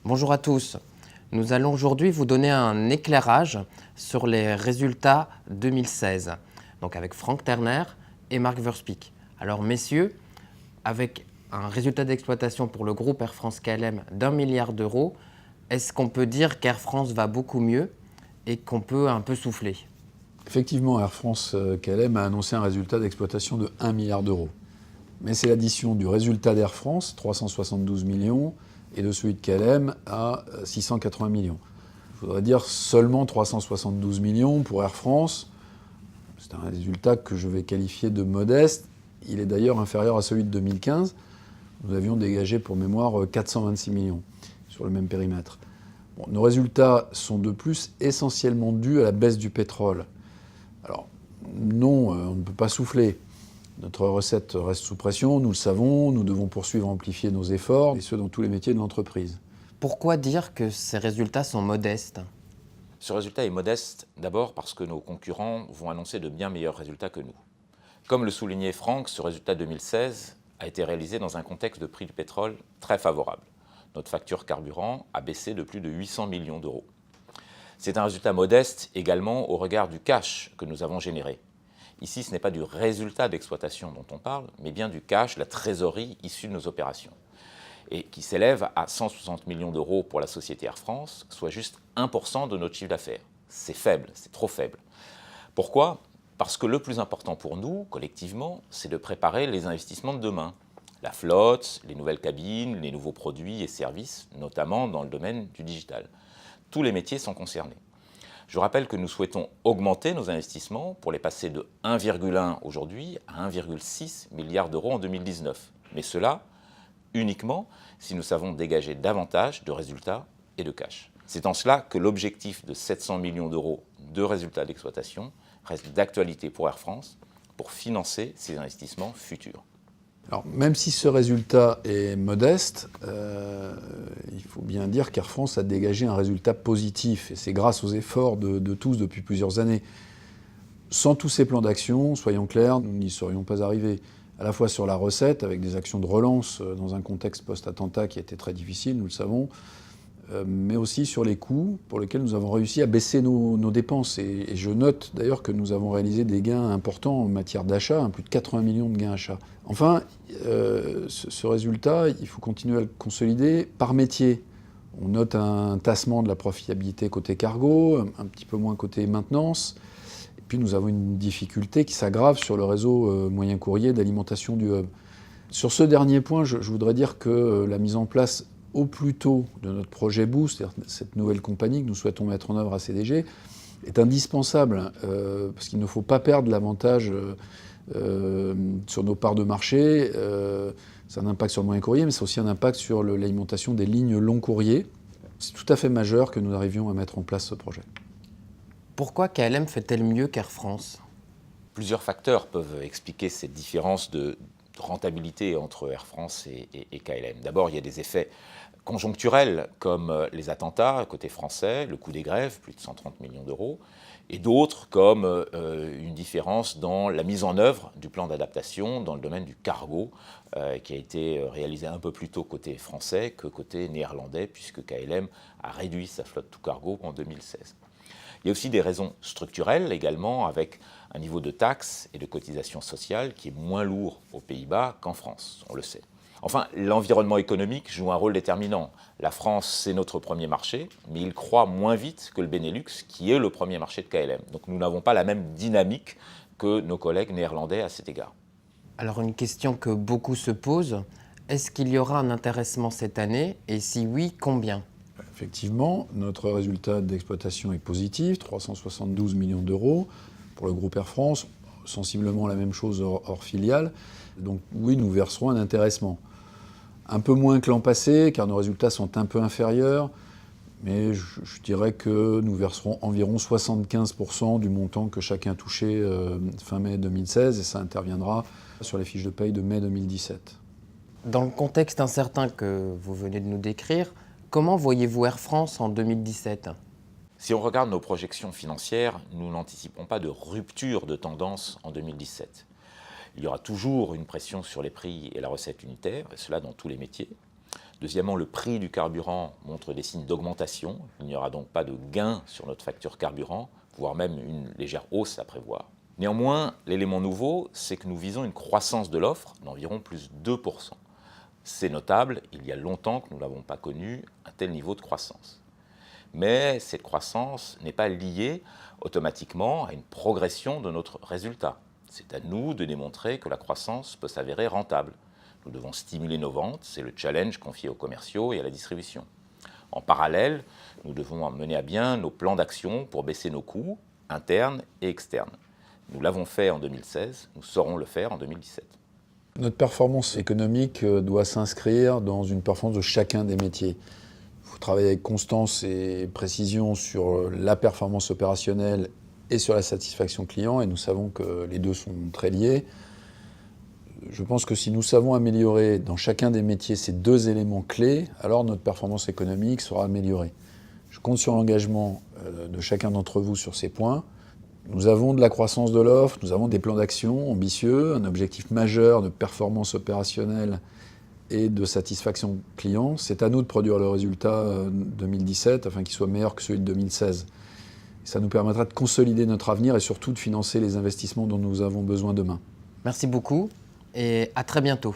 Bonjour à tous. Nous allons aujourd'hui vous donner un éclairage sur les résultats 2016, donc avec Franck Terner et Marc Verspiek. Alors messieurs, avec un résultat d'exploitation pour le groupe Air France KLM d'1 milliard d'euros, est-ce qu'on peut dire qu'Air France va beaucoup mieux et qu'on peut un peu souffler? Effectivement, Air France KLM a annoncé un résultat d'exploitation de 1 milliard d'euros. Mais c'est l'addition du résultat d'Air France, 372 millions, et de celui de KLM à 680 millions. Il faudrait dire seulement 372 millions pour Air France. C'est un résultat que je vais qualifier de modeste. Il est d'ailleurs inférieur à celui de 2015. Nous avions dégagé pour mémoire 426 millions sur le même périmètre. Bon, nos résultats sont de plus essentiellement dus à la baisse du pétrole. Alors, non, on ne peut pas souffler. Notre recette reste sous pression, nous le savons, nous devons poursuivre et amplifier nos efforts, et ce dans tous les métiers de l'entreprise. Pourquoi dire que ces résultats sont modestes? Ce résultat est modeste d'abord parce que nos concurrents vont annoncer de bien meilleurs résultats que nous. Comme le soulignait Franck, ce résultat 2016 a été réalisé dans un contexte de prix du pétrole très favorable. Notre facture carburant a baissé de plus de 800 millions d'euros. C'est un résultat modeste également au regard du cash que nous avons généré. Ici, ce n'est pas du résultat d'exploitation dont on parle, mais bien du cash, la trésorerie issue de nos opérations, et qui s'élève à 160 millions d'euros pour la société Air France, soit juste 1% de notre chiffre d'affaires. C'est faible, c'est trop faible. Pourquoi ? Parce que le plus important pour nous, collectivement, c'est de préparer les investissements de demain. La flotte, les nouvelles cabines, les nouveaux produits et services, notamment dans le domaine du digital. Tous les métiers sont concernés. Je rappelle que nous souhaitons augmenter nos investissements pour les passer de 1,1 aujourd'hui à 1,6 milliard d'euros en 2019. Mais cela uniquement si nous savons dégager davantage de résultats et de cash. C'est en cela que l'objectif de 700 millions d'euros de résultats d'exploitation reste d'actualité pour Air France pour financer ces investissements futurs. Alors, même si ce résultat est modeste, il faut bien dire qu'Air France a dégagé un résultat positif, et c'est grâce aux efforts de tous depuis plusieurs années. Sans tous ces plans d'action, soyons clairs, nous n'y serions pas arrivés. À la fois sur la recette, avec des actions de relance dans un contexte post-attentat qui était très difficile, nous le savons, mais aussi sur les coûts pour lesquels nous avons réussi à baisser nos dépenses. Et je note d'ailleurs que nous avons réalisé des gains importants en matière d'achat, plus de 80 millions de gains achats. Enfin, ce résultat, il faut continuer à le consolider par métier. On note un tassement de la profitabilité côté cargo, un petit peu moins côté maintenance. Et puis nous avons une difficulté qui s'aggrave sur le réseau moyen courrier d'alimentation du hub. Sur ce dernier point, je voudrais dire que la mise en place au plus tôt de notre projet Boost, c'est-à-dire cette nouvelle compagnie que nous souhaitons mettre en œuvre à CDG, est indispensable parce qu'il ne faut pas perdre l'avantage sur nos parts de marché. C'est un impact sur le moyen courrier, mais c'est aussi un impact sur l'alimentation des lignes long courrier. C'est tout à fait majeur que nous arrivions à mettre en place ce projet. Pourquoi KLM fait-elle mieux qu'Air France? Plusieurs facteurs peuvent expliquer cette différence de rentabilité entre Air France et KLM. D'abord, il y a des effets conjoncturels comme les attentats côté français, le coût des grèves, plus de 130 millions d'euros, et d'autres comme une différence dans la mise en œuvre du plan d'adaptation dans le domaine du cargo qui a été réalisé un peu plus tôt côté français que côté néerlandais puisque KLM a réduit sa flotte tout cargo en 2016. Il y a aussi des raisons structurelles également, avec un niveau de taxes et de cotisations sociales qui est moins lourd aux Pays-Bas qu'en France, on le sait. Enfin, l'environnement économique joue un rôle déterminant. La France, c'est notre premier marché, mais il croît moins vite que le Benelux, qui est le premier marché de KLM. Donc nous n'avons pas la même dynamique que nos collègues néerlandais à cet égard. Alors une question que beaucoup se posent, est-ce qu'il y aura un intéressement cette année et si oui, combien? Effectivement, notre résultat d'exploitation est positif, 372 millions d'euros pour le groupe Air France, sensiblement la même chose hors filiale. Donc oui, nous verserons un intéressement. Un peu moins que l'an passé, car nos résultats sont un peu inférieurs, mais je dirais que nous verserons environ 75% du montant que chacun touchait fin mai 2016, et ça interviendra sur les fiches de paye de mai 2017. Dans le contexte incertain que vous venez de nous décrire, comment voyez-vous Air France en 2017 ? Si on regarde nos projections financières, nous n'anticipons pas de rupture de tendance en 2017. Il y aura toujours une pression sur les prix et la recette unitaire, et cela dans tous les métiers. Deuxièmement, le prix du carburant montre des signes d'augmentation. Il n'y aura donc pas de gain sur notre facture carburant, voire même une légère hausse à prévoir. Néanmoins, l'élément nouveau, c'est que nous visons une croissance de l'offre d'environ plus 2%. C'est notable, il y a longtemps que nous n'avons pas connu un tel niveau de croissance. Mais cette croissance n'est pas liée automatiquement à une progression de notre résultat. C'est à nous de démontrer que la croissance peut s'avérer rentable. Nous devons stimuler nos ventes, c'est le challenge confié aux commerciaux et à la distribution. En parallèle, nous devons mener à bien nos plans d'action pour baisser nos coûts, internes et externes. Nous l'avons fait en 2016, nous saurons le faire en 2017. Notre performance économique doit s'inscrire dans une performance de chacun des métiers. Il faut travailler avec constance et précision sur la performance opérationnelle et sur la satisfaction client, et nous savons que les deux sont très liés. Je pense que si nous savons améliorer dans chacun des métiers ces deux éléments clés, alors notre performance économique sera améliorée. Je compte sur l'engagement de chacun d'entre vous sur ces points. Nous avons de la croissance de l'offre, nous avons des plans d'action ambitieux, un objectif majeur de performance opérationnelle et de satisfaction client. C'est à nous de produire le résultat 2017 afin qu'il soit meilleur que celui de 2016. Ça nous permettra de consolider notre avenir et surtout de financer les investissements dont nous avons besoin demain. Merci beaucoup et à très bientôt.